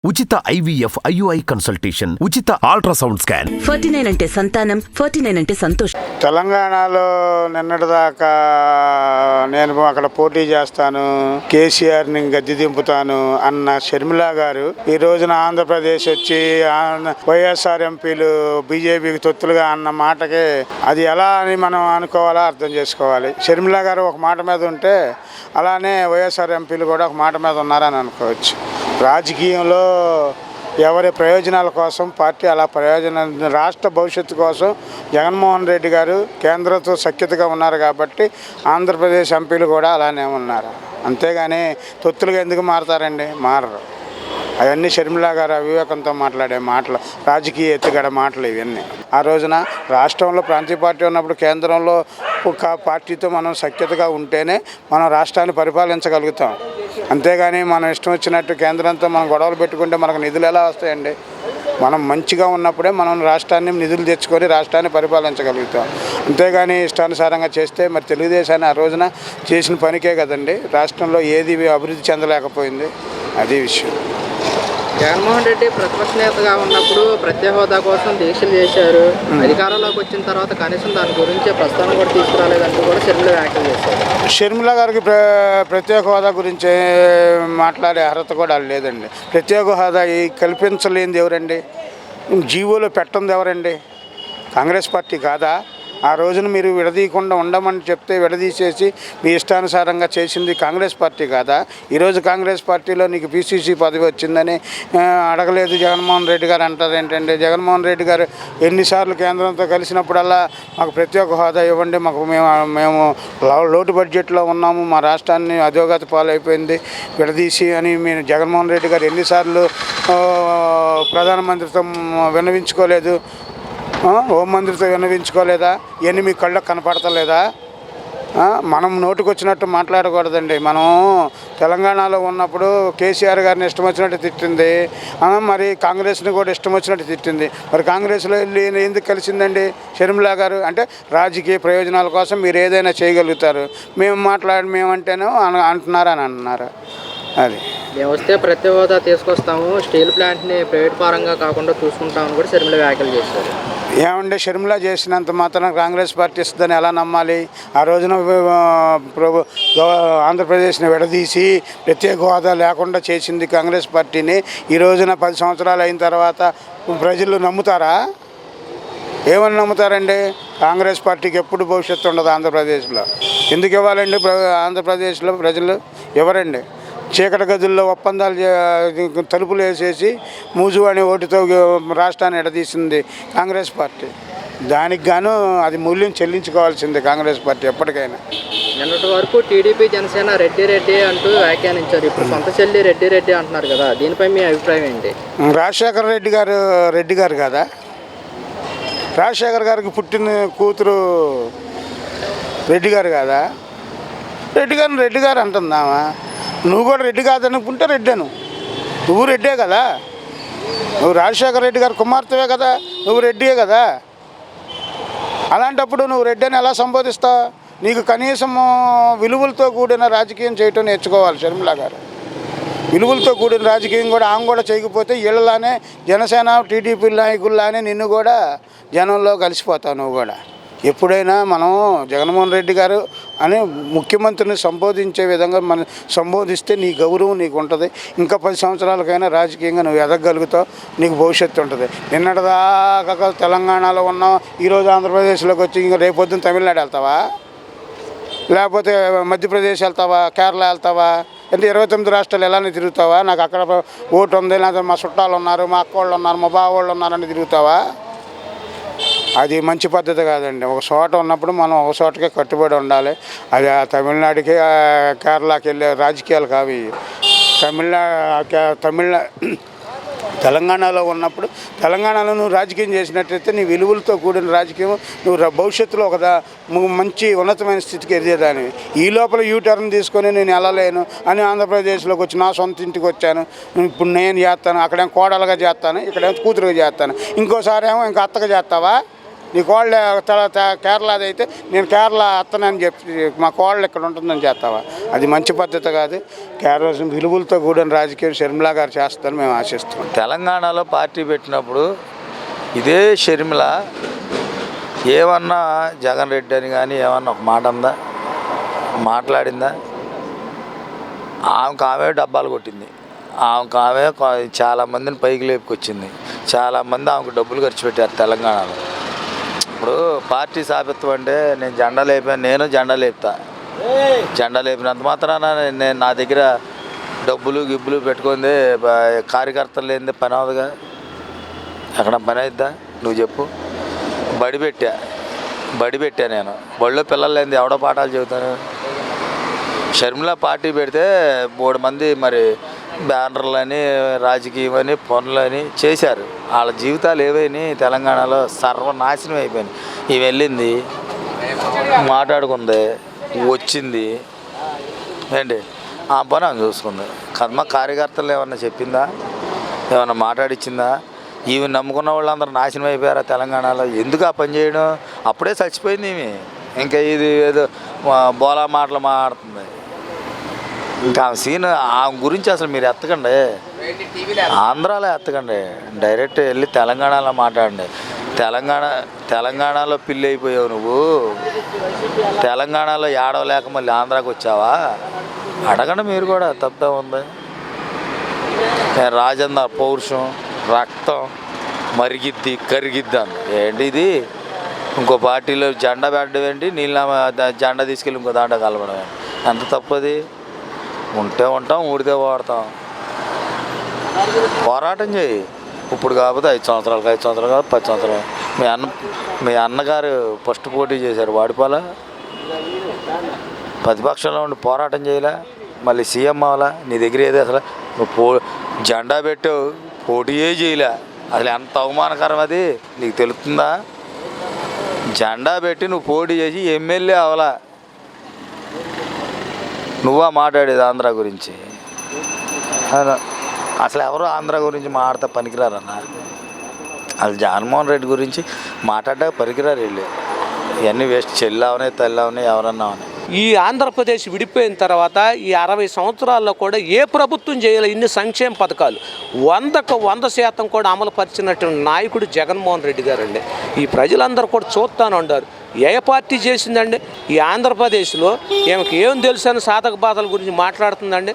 ఉచిత IVF IUI consultation, ఉచిత ultrasound scan. 49 అంటే సంతానం, 49 అంటే సంతోషం. తెలంగాణలో నిన్నటిదాకా నేను అక్కడ పోటీ చేస్తాను, కేసీఆర్ని గద్దె దింపుతాను అన్న షర్మిల గారు ఈ రోజున ఆంధ్రప్రదేశ్ వచ్చి వైఎస్ఆర్ ఎంపీలు బీజేపీకి తొత్తులుగా అన్న మాటకి అది ఎలా అని మనం అనుకోవాలో అర్థం చేసుకోవాలి. షర్మిల గారు ఒక మాట మీద ఉంటే అలానే వైఎస్ఆర్ ఎంపీలు కూడా ఒక మాట మీద ఉన్నారని అనుకోవచ్చు. రాజకీయంలో ఎవరి ప్రయోజనాల కోసం పార్టీ అలా రాష్ట్ర భవిష్యత్తు కోసం జగన్మోహన్ రెడ్డి గారు కేంద్రంతో సఖ్యతగా ఉన్నారు కాబట్టి ఆంధ్రప్రదేశ్ ఎంపీలు కూడా అలానే ఉన్నారు. అంతేగాని తొత్తులుగా ఎందుకు మారతారండి? మారరు. అవన్నీ షర్మిల గారు అవివేకంతో మాట్లాడే మాటలు, రాజకీయ ఎత్తుగడ మాటలు ఇవన్నీ. ఆ రోజున రాష్ట్రంలో ప్రాంతీయ పార్టీ ఉన్నప్పుడు కేంద్రంలో ఒక పార్టీతో మనం సఖ్యతగా ఉంటేనే మనం రాష్ట్రాన్ని పరిపాలించగలుగుతాం. అంతేగాని మనం ఇష్టం వచ్చినట్టు కేంద్రంతో మనం గొడవలు పెట్టుకుంటే మనకు నిధులు ఎలా వస్తాయండి? మనం మంచిగా ఉన్నప్పుడే మనం రాష్ట్రాన్ని నిధులు తెచ్చుకొని రాష్ట్రాన్ని పరిపాలించగలుగుతాం. అంతేగాని ఇష్టానుసారంగా చేస్తే మరి తెలుగుదేశాన్ని ఆ రోజున చేసిన పనికే కదండి రాష్ట్రంలో ఏది అభివృద్ధి చెందలేకపోయింది. అది విషయం. జగన్మోహన్ రెడ్డి ప్రతిపక్ష నేతగా ఉన్నప్పుడు ప్రత్యేక హోదా కోసం దీక్షలు చేశారు. అధికారంలోకి వచ్చిన తర్వాత కనీసం దాని గురించి ప్రస్తావన కూడా తీసుకురాలేదంటూ కూడా షర్మిల వ్యాఖ్యలు చేశారు. షర్మిల గారికి ప్రత్యేక హోదా గురించి మాట్లాడే అర్హత కూడా లేదండి. ప్రత్యేక హోదా కల్పించలేనిది ఎవరండి? జీవోలో పెట్టంది ఎవరండి? కాంగ్రెస్ పార్టీ కాదా? ఆ రోజున మీరు విడదీయకుండా ఉండమని చెప్తే విడదీసేసి మీ ఇష్టానుసారంగా చేసింది కాంగ్రెస్ పార్టీ కాదా? ఈరోజు కాంగ్రెస్ పార్టీలో నీకు PCC పదవి వచ్చిందని అడగలేదు జగన్మోహన్ రెడ్డి గారు అంటారు ఏంటంటే, జగన్మోహన్ రెడ్డి గారు ఎన్నిసార్లు కేంద్రంతో కలిసినప్పుడల్లా మాకు ప్రత్యేక హోదా ఇవ్వండి, మేము లోటు బడ్జెట్లో ఉన్నాము, మా రాష్ట్రాన్ని అధోగతి పాలైపోయింది విడదీసి అని మేము జగన్మోహన్ రెడ్డి గారు ఎన్నిసార్లు ప్రధానమంత్రితో విన్నవించుకోలేదు, హోంమంత్రితో విన్నవించుకోలేదా? ఇవన్నీ మీ కళ్ళకు కనపడతలేదా? మనం నోటికి వచ్చినట్టు మాట్లాడకూడదండి. మనం తెలంగాణలో ఉన్నప్పుడు కేసీఆర్ గారిని ఇష్టం వచ్చినట్టు తిట్టింది, మరి కాంగ్రెస్ని కూడా ఇష్టం వచ్చినట్టు తిట్టింది. మరి కాంగ్రెస్లో వెళ్ళి ఎందుకు కలిసిందండి షర్మిల గారు? అంటే రాజకీయ ప్రయోజనాల కోసం మీరు ఏదైనా చేయగలుగుతారు, మేమంటేనో అంటున్నారని అంటున్నారు. అది మేము వస్తే ప్రత్యేక హోదా తీసుకొస్తాము, స్టీల్ ప్లాంట్ని ప్రైవేట్ పరంగా కాకుండా చూసుకుంటామని కూడా షర్మిల వ్యాఖ్యలు చేశారు. ఏమంటే షర్మిల చేసినంత మాత్రం కాంగ్రెస్ పార్టీ ఇస్తుందని ఎలా నమ్మాలి? ఆ రోజున ఆంధ్రప్రదేశ్ని విడదీసి ప్రత్యేక హోదా లేకుండా చేసింది కాంగ్రెస్ పార్టీని. ఈ రోజున 10 సంవత్సరాలు అయిన తర్వాత ప్రజలు నమ్ముతారా? ఏమని నమ్ముతారండి? కాంగ్రెస్ పార్టీకి ఎప్పుడు భవిష్యత్తు ఉండదు ఆంధ్రప్రదేశ్లో. ఎందుకు ఇవ్వాలండి? ఆంధ్రప్రదేశ్లో ప్రజలు ఎవరండి? చీకటి గదుల్లో ఒప్పందాలు తలుపులు వేసేసి మూజు అనే ఓటుతో రాష్ట్రాన్ని ఎడదీసింది కాంగ్రెస్ పార్టీ. దానికి గాను అది మూల్యం చెల్లించుకోవాల్సిందే కాంగ్రెస్ పార్టీ ఎప్పటికైనా. నిన్నటి వరకు టీడీపీ జనసేన రెడ్డి అంటూ వ్యాఖ్యానించారు. ఇప్పుడు సొంత చెల్లి రెడ్డి అంటున్నారు కదా, దీనిపై మీ అభిప్రాయం ఏంటి? రాజశేఖర రెడ్డి గారు కదా, రాజశేఖర్ గారికి పుట్టిన కూతురు రెడ్డి గారు కదా, రెడ్డి గారు అంటుందామా? నువ్వు కూడా రెడ్డి కాదనుకుంటే రెడ్డను, నువ్వు రెడ్డే కదా, నువ్వు రాజశేఖర రెడ్డి గారు కుమార్తెవే కదా, నువ్వు రెడ్డియే కదా. అలాంటప్పుడు నువ్వు రెడ్డి అని ఎలా సంబోధిస్తావు? నీకు కనీసం విలువలతో కూడిన రాజకీయం చేయటం నేర్చుకోవాలి షర్మిల గారు. విలువలతో కూడిన రాజకీయం కూడా ఆమె కూడా చేయకపోతే వీళ్ళలానే జనసేన టీడీపీ నాయకుల్లానే నిన్ను కూడా జనంలో కలిసిపోతావు నువ్వు కూడా. ఎప్పుడైనా మనం జగన్మోహన్ రెడ్డి గారు అని ముఖ్యమంత్రిని సంబోధించే విధంగా మనం సంబోధిస్తే నీ గౌరవం నీకు ఉంటుంది. ఇంకా 10 సంవత్సరాలకైనా రాజకీయంగా నువ్వు ఎదగలుగుతావు, నీకు భవిష్యత్తు ఉంటుంది. నిన్నటిదాకా తెలంగాణలో ఉన్నావు, ఈరోజు ఆంధ్రప్రదేశ్లోకి వచ్చి ఇంకా రేపొద్దున తమిళనాడు వెళ్తావా? లేకపోతే మధ్యప్రదేశ్ వెళ్తావా? కేరళ వెళ్తావా? అంటే 29 రాష్ట్రాలు ఎలానే తిరుగుతావా? నాకు అక్కడ ఓటు ఉంది, లేకపోతే మా చుట్టాలు ఉన్నారు, మా అక్క వాళ్ళు ఉన్నారు, మా బావ వాళ్ళు ఉన్నారని తిరుగుతావా? అది మంచి పద్ధతి కాదండి. ఒక చోట ఉన్నప్పుడు మనం ఒక చోటకే కట్టుబడి ఉండాలి. అది తమిళనాడుకి కేరళకి వెళ్ళే రాజకీయాలు కావి. తెలంగాణలో ఉన్నప్పుడు తెలంగాణలో నువ్వు రాజకీయం చేసినట్టయితే నీ విలువలతో కూడిన రాజకీయం నువ్వు భవిష్యత్తులో ఒక మంచి ఉన్నతమైన స్థితికి ఎదిగేదానివి. ఈ లోపల యూటర్న్ తీసుకొని నేను వెళ్ళలేను అని ఆంధ్రప్రదేశ్లోకి వచ్చి నా సొంత ఇంటికి వచ్చాను, ఇప్పుడు నేను చేస్తాను, అక్కడేమో కోడలుగా చేస్తాను, ఇక్కడేమో కూతురుగా చేస్తాను, ఇంకోసారి ఏమో ఇంకా అత్తగా చేస్తావా? నీ కోళ్ళ తర్వాత కేరళది అయితే నేను కేరళ అత్తనని చెప్పి మా కోళ్ళు ఇక్కడ ఉంటుందని చేస్తావా? అది మంచి పద్ధతి కాదు. కేరళ విలువలతో కూడిన రాజకీయం షర్మిల గారు చేస్తారని మేము ఆశిస్తున్నాం. తెలంగాణలో పార్టీ పెట్టినప్పుడు ఇదే షర్మిల ఏమన్నా జగన్ రెడ్డి అని కానీ ఏమన్నా ఒక మాట అందా, మాట్లాడిందా? ఆమె డబ్బాలు కొట్టింది. ఆమె చాలామందిని పైకి లేపుకొచ్చింది. చాలామంది ఆమెకు డబ్బులు ఖర్చు పెట్టారు తెలంగాణలో. ఇప్పుడు పార్టీ సాపిత్వం అంటే నేను జెండా లేపాను, నేను జెండా లేపుతా. జెండా లేపినంత మాత్రాన నేను నా దగ్గర డబ్బులు గిబ్బులు పెట్టుకుంది కార్యకర్తలు లేనిదే పని అవదుగా. ఎక్కడ పని అవుద్దా నువ్వు చెప్పు? బడి పెట్టా నేను. బడిలో పిల్లలు లేనిది ఎవడో పాఠాలు చెబుతాను? షర్మిల పార్టీ పెడితే 3 మంది మరి బ్యానర్లని రాజకీయం అని పనులని చేశారు. వాళ్ళ జీవితాలు ఏవైనాయి తెలంగాణలో సర్వనాశనం అయిపోయినాయి. ఇవి వెళ్ళింది, మాట్లాడుకుంది, వచ్చింది ఏంటి ఆ పని ఆమె చూసుకుంది. కర్మ కార్యకర్తలు ఏమన్నా చెప్పిందా? ఏమన్నా మాట్లాడిచ్చిందా? ఇవి నమ్ముకున్న వాళ్ళందరూ నాశనం అయిపోయారా తెలంగాణలో? ఎందుకు ఆ పని చేయడం? అప్పుడే చచ్చిపోయింది ఈమె. ఇంకా ఇది ఏదో బోలా మాటలు మాట్లాడుతుంది. ఇంకా ఆమె సీన్ ఆమె గురించి అసలు మీరు ఎత్తకండి, ఆంధ్రాలో ఎత్తకండి, డైరెక్ట్ వెళ్ళి తెలంగాణలో మాట్లాడండి. తెలంగాణలో పిల్లి అయిపోయావు నువ్వు. తెలంగాణలో ఏడవలేక మళ్ళీ ఆంధ్రాకి వచ్చావా? అడగండి మీరు కూడా, తప్పే ఉంది. రాజన్న పౌరుషం, రక్తం మరిగిద్ది కరిగిద్ది అని ఏంటి ఇది? ఇంకో పార్టీలో జెండా పెట్టడం ఏంటి? నీళ్ళ జెండా తీసుకెళ్ళి ఇంకో దాంట్లో కలపడం ఏంటి? ఎంత తప్పది? ఉంటే ఉంటాం, ఊడితే వాడతాం. పోరాటం చేయి. ఇప్పుడు కాకపోతే 5 సంవత్సరాలు, 5 సంవత్సరాలు కాదు 10 సంవత్సరాలు. మీ అన్నగారు ఫస్ట్ పోటీ చేశారు, వాడిపోలా? ప్రతిపక్షంలో ఉండి పోరాటం చేయలే? మళ్ళీ సీఎం అవ్వాలా? నీ దగ్గర ఏది అసలు? నువ్వు జెండా పెట్టావు, పోటీయే చేయలే. అసలు ఎంత అవమానకరం అది నీకు తెలుస్తుందా? జెండా పెట్టి నువ్వు పోటీ చేసి ఎమ్మెల్యే అవలా. నువ్వా మాట్లాడేది ఆంధ్ర గురించి? అసలు ఎవరు ఆంధ్ర గురించి మాట్లాడితే పనికిరారన్న. అసలు జగన్మోహన్ రెడ్డి గురించి మాట్లాడడానికి పనికిరారు వీళ్ళు. ఇవన్నీ వేస్ట్. చెల్లావనే తల్లావనే ఎవరన్నా అవని. ఈ ఆంధ్రప్రదేశ్ విడిపోయిన తర్వాత ఈ 60 సంవత్సరాల్లో కూడా ఏ ప్రభుత్వం చేయాలి ఇన్ని సంక్షేమ పథకాలు 100కు 100% కూడా అమలు పరిచినటువంటి నాయకుడు జగన్మోహన్ రెడ్డి గారండి. ఈ ప్రజలందరూ కూడా చూస్తాను అన్నారు. ఏ పార్టీ చేసిందండి? ఈ ఆంధ్రప్రదేశ్లో ఏమకి ఏం తెలుసు అని సాధక బాధల గురించి మాట్లాడుతుందండి.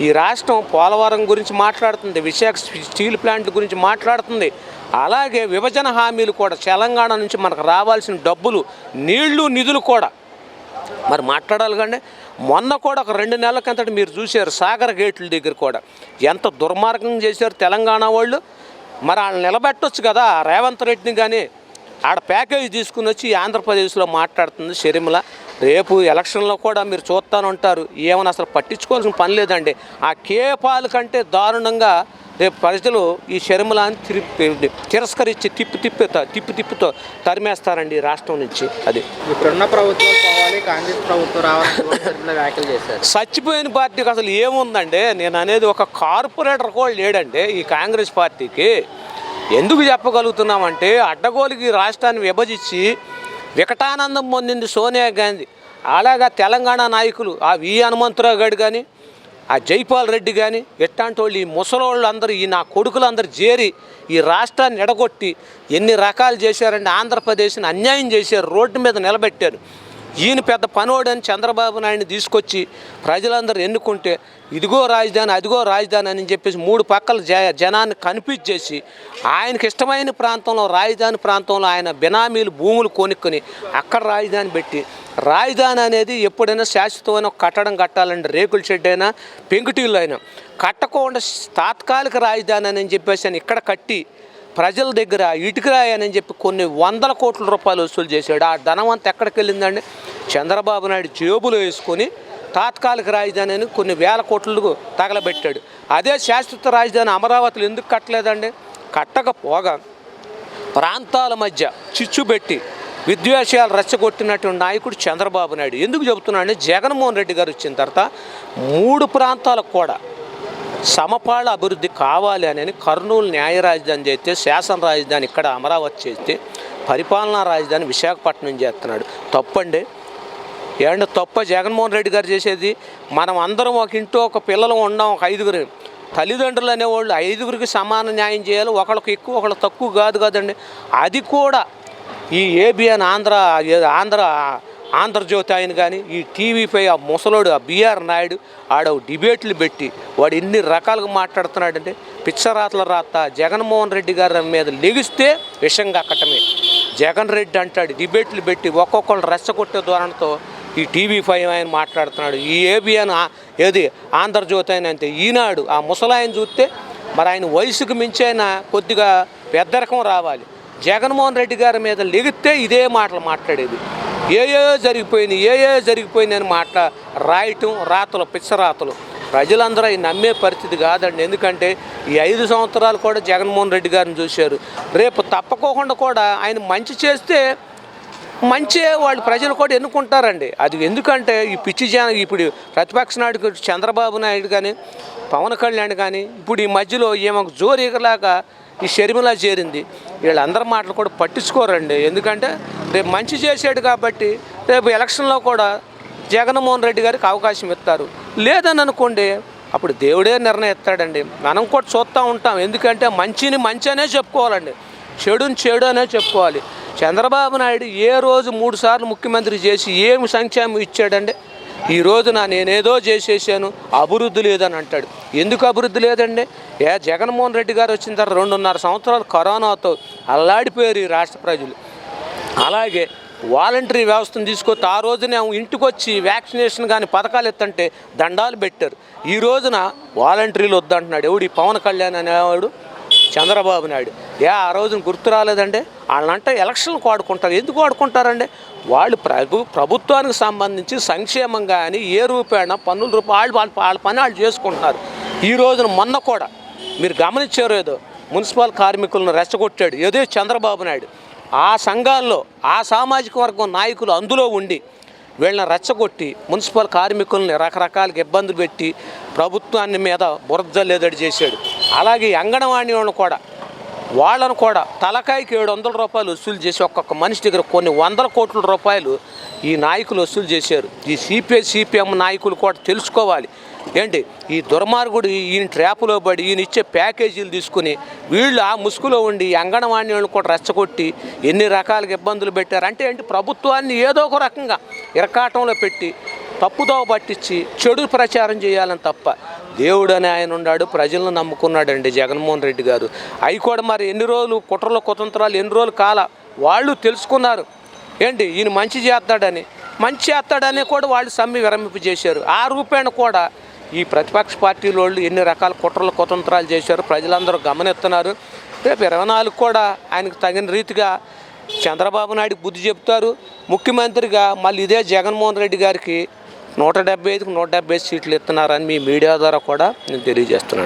ఈ రాష్ట్రం పోలవరం గురించి మాట్లాడుతుంది, విశాఖ స్టీల్ ప్లాంట్ గురించి మాట్లాడుతుంది. అలాగే విభజన హామీలు కూడా తెలంగాణ నుంచి మనకు రావాల్సిన డబ్బులు, నీళ్లు, నిధులు కూడా మరి మాట్లాడాలి కండి. మొన్న కూడా ఒక 2 నెలల కిందట మీరు చూశారు సాగర్ గేట్ల దగ్గర కూడా ఎంత దుర్మార్గం చేశారు తెలంగాణ వాళ్ళు. మరి వాళ్ళని నిలబెట్టొచ్చు కదా రేవంత్ రెడ్డిని. కానీ ఆడ ప్యాకేజీ తీసుకుని వచ్చి ఆంధ్రప్రదేశ్లో మాట్లాడుతుంది షర్మిల. రేపు ఎలక్షన్లో కూడా మీరు చూస్తానంటారు. ఏమైనా అసలు పట్టించుకోవాల్సిన పని లేదండి. ఆ కేపాల కంటే దారుణంగా రేపు ప్రజలు ఈ షర్మిలని తిరస్కరించి తిప్పుతో తరిమేస్తారండి ఈ రాష్ట్రం నుంచి. అది ఇప్పుడున్న ప్రభుత్వం పోవాలి, కాంగ్రెస్ ప్రభుత్వం రావాలని వ్యాఖ్యలు చేశారు. చచ్చిపోయిన పార్టీకి అసలు ఏముందండి? నేను అనేది ఒక కార్పొరేటర్ కూడా లేడండి ఈ కాంగ్రెస్ పార్టీకి. ఎందుకు చెప్పగలుగుతున్నామంటే అడ్డగోలుకి రాష్ట్రాన్ని విభజించి వికటానందం పొందింది సోనియా గాంధీ. అలాగా తెలంగాణ నాయకులు ఆ వి హనుమంతరావు గారు కానీ, ఆ జైపాల్ రెడ్డి కానీ, ఎట్లాంటి వాళ్ళు ఈ ముసలోళ్ళు అందరూ ఈ నా కొడుకులందరూ చేరి ఈ రాష్ట్రాన్ని ఎడగొట్టి ఎన్ని రకాలు చేశారండి. ఆంధ్రప్రదేశ్ని అన్యాయం చేశారు, రోడ్డు మీద నిలబెట్టారు. ఈయన పెద్ద పనోడని చంద్రబాబు నాయుడిని తీసుకొచ్చి ప్రజలందరూ ఎన్నుకుంటే ఇదిగో రాజధాని అదిగో రాజధాని అని చెప్పేసి 3 పక్కల జనాన్ని కన్ఫ్యూజ్ చేసి ఆయనకి ఇష్టమైన ప్రాంతంలో రాజధాని ప్రాంతంలో ఆయన బినామీలు భూములు కొనుక్కొని అక్కడ రాజధాని పెట్టి, రాజధాని అనేది ఎప్పుడైనా శాశ్వతమైన కట్టడం కట్టాలంటే రేకుల షెడ్ అయినా పెంకుటిల్లు అయినా కట్టకుండా తాత్కాలిక రాజధాని అని చెప్పేసి అని ఇక్కడ కట్టి ప్రజల దగ్గర ఇటుకరాయని చెప్పి కొన్ని 100 కోట్ల రూపాయలు వసూలు చేశాడు. ఆ ధనం అంతా ఎక్కడికి వెళ్ళిందండి? చంద్రబాబు నాయుడు జేబులో వేసుకొని తాత్కాలిక రాజధాని అని కొన్ని 1000 కోట్లకు తగలబెట్టాడు. అదే శాశ్వత రాజధాని అమరావతిలో ఎందుకు కట్టలేదండి? కట్టకపోగా ప్రాంతాల మధ్య చిచ్చు పెట్టి విద్వేషాలు రెచ్చగొట్టినటువంటి నాయకుడు చంద్రబాబు నాయుడు. ఎందుకు చెబుతున్నాడు? జగన్మోహన్ రెడ్డి గారు వచ్చిన తర్వాత 3 ప్రాంతాలకు కూడా సమపాళ అభివృద్ధి కావాలి అని కర్నూలు న్యాయ రాజధాని చేస్తే, శాసన రాజధాని ఇక్కడ అమరావతి చేస్తే, పరిపాలనా రాజధాని విశాఖపట్నం చేస్తున్నాడు. తప్పండి. ఏమంటే తప్ప జగన్మోహన్ రెడ్డి గారు చేసేది? మనం అందరం ఒక ఇంట్లో ఒక పిల్లలు ఉన్నాం, ఒక 5గురు తల్లిదండ్రులు అనేవాళ్ళు 5గురికి సమాన న్యాయం చేయాలి. ఒకళ్ళకి ఎక్కువ ఒకళ్ళకి తక్కువ కాదు కదండి. అది కూడా ఈ ఏబిఎన్ ఆంధ్రజ్యోతి ఆయన కానీ, ఈ టీవీపై ఆ ముసలోడు ఆ బిఆర్ నాయుడు ఆడ డిబేట్లు పెట్టి వాడు ఎన్ని రకాలుగా మాట్లాడుతున్నాడంటే పిచ్చరాతల రాత. జగన్మోహన్ రెడ్డి గారి మీద లెగిస్తే విషం కక్కటమే. జగన్ రెడ్డి అంటాడు డిబేట్లు పెట్టి ఒక్కొక్కళ్ళు రెచ్చగొట్టే ధోరణితో ఈ టీవీ5 ఆయన మాట్లాడుతున్నాడు. ఈ ఏబిఎన్ ఆంధ్రజ్యోతి ఆయన అంతే. ఈనాడు ఆ ముసలాయన చూస్తే మరి ఆయన వయసుకు మించి ఆయన కొద్దిగా పెద్దరకం రావాలి. జగన్మోహన్ రెడ్డి గారి మీద లెగిస్తే ఇదే మాటలు మాట్లాడేది. ఏ జరిగిపోయినాయి అని రాయటం, రాతలు, పిచ్చరాతలు. ప్రజలందరూ ఆయన నమ్మే పరిస్థితి కాదండి. ఎందుకంటే ఈ 5 సంవత్సరాలు కూడా జగన్మోహన్ రెడ్డి గారిని చూశారు. రేపు తప్పకోకుండా కూడా ఆయన మంచి చేస్తే మంచి వాళ్ళు ప్రజలు కూడా ఎన్నుకుంటారండి. అది ఎందుకంటే ఈ పిచ్చి ఇప్పుడు ప్రతిపక్ష నాయుడు చంద్రబాబు నాయుడు కానీ, పవన్ కళ్యాణ్ కానీ, ఇప్పుడు ఈ మధ్యలో ఏమో జోరీగలాగా ఈ షర్మిల చేరింది. వీళ్ళందరి మాటలు కూడా పట్టించుకోరండి. ఎందుకంటే రేపు మంచి చేసాడు కాబట్టి రేపు ఎలక్షన్లో కూడా జగన్మోహన్ రెడ్డి గారికి అవకాశం ఇస్తారు. లేదని అనుకోండి అప్పుడు దేవుడే నిర్ణయం ఇస్తాడండి. మనం కూడా చూస్తూ ఉంటాం. ఎందుకంటే మంచిని మంచి అనే చెప్పుకోవాలండి, చెడుని చెడు అనే చెప్పుకోవాలి. చంద్రబాబు నాయుడు ఏ రోజు 3 సార్లు ముఖ్యమంత్రి చేసి ఏమి సంక్షేమం ఇచ్చాడండి? ఈ రోజున నేనేదో చేసేసాను, అభివృద్ధి లేదని అంటాడు. ఎందుకు అభివృద్ధి లేదండి? జగన్మోహన్ రెడ్డి గారు వచ్చిన తర్వాత 2.5 సంవత్సరాలు కరోనాతో అల్లాడిపోయారు ఈ రాష్ట్ర ప్రజలు. అలాగే వాలంటరీ వ్యవస్థను తీసుకొచ్చి ఆ రోజున ఇంటికి వచ్చి వ్యాక్సినేషన్ కానీ పథకాలు ఎత్తంటే దండాలు పెట్టారు. ఈ రోజున వాలంటరీలు వద్దంటున్నాడు. ఎవడు? ఈ పవన్ కళ్యాణ్ అనేవాడు, చంద్రబాబు నాయుడు. ఆ రోజున గుర్తు రాలేదండి? వాళ్ళంటే ఎలక్షన్లకు వాడుకుంటారు. ఎందుకు వాడుకుంటారండి? వాళ్ళు ప్రభుత్వానికి సంబంధించి సంక్షేమం కానీ ఏ రూపాయన పన్నుల రూపాయలు వాళ్ళ పని వాళ్ళు చేసుకుంటున్నారు. ఈ రోజున మొన్న కూడా మీరు గమనించారు, ఏదో మున్సిపల్ కార్మికులను రెచ్చగొట్టాడు ఏదో చంద్రబాబు నాయుడు. ఆ సంఘాల్లో ఆ సామాజిక వర్గం నాయకులు అందులో ఉండి వీళ్ళని రెచ్చగొట్టి మున్సిపల్ కార్మికుల్ని రకరకాలుగా ఇబ్బందులు పెట్టి ప్రభుత్వాన్ని మీద బురదలేదడి చేశాడు. అలాగే అంగన్వాడీ వాళ్ళను కూడా తలకాయకి 700 రూపాయలు వసూలు చేసి ఒక్కొక్క మనిషి దగ్గర కొన్ని 100 కోట్ల రూపాయలు ఈ నాయకులు వసూలు చేశారు. ఈ సిపిఎం నాయకులు కూడా తెలుసుకోవాలి. ఏంటి ఈ దుర్మార్గుడు ఈయన ట్రాపులో పడి ఈయన ఇచ్చే ప్యాకేజీలు తీసుకుని వీళ్ళు ఆ ముసుగులో ఉండి అంగన్వాడీ వాళ్ళని కూడా రెచ్చగొట్టి ఎన్ని రకాలుగా ఇబ్బందులు పెట్టారు. అంటే ఏంటి? ప్రభుత్వాన్ని ఏదో ఒక రకంగా ఇరకాటంలో పెట్టి తప్పుదోవ పట్టించి చెడు ప్రచారం చేయాలని తప్ప దేవుడు అని ఆయన ఉన్నాడు, ప్రజలను నమ్ముకున్నాడండి జగన్మోహన్ రెడ్డి గారు. అవి కూడా మరి ఎన్ని రోజులు కుట్రలు కుతంత్రాలు ఎన్ని రోజులు కాల వాళ్ళు తెలుసుకున్నారు. ఏంటి ఈయన మంచి చేస్తాడని కూడా వాళ్ళు సమ్మె విరమింపు చేశారు. ఆ రూపేణ కూడా ఈ ప్రతిపక్ష పార్టీల వాళ్ళు ఎన్ని రకాల కుట్రలు కుతంత్రాలు చేశారు ప్రజలందరూ గమనిస్తున్నారు. రేపు 24 కూడా ఆయనకు తగిన రీతిగా చంద్రబాబు నాయుడు బుద్ధి చెప్తారు. ముఖ్యమంత్రిగా మళ్ళీ ఇదే జగన్మోహన్ రెడ్డి గారికి 175కి 170 సీట్లు ఇస్తున్నారని మీ మీడియా ద్వారా కూడా నేను తెలియజేస్తున్నాను.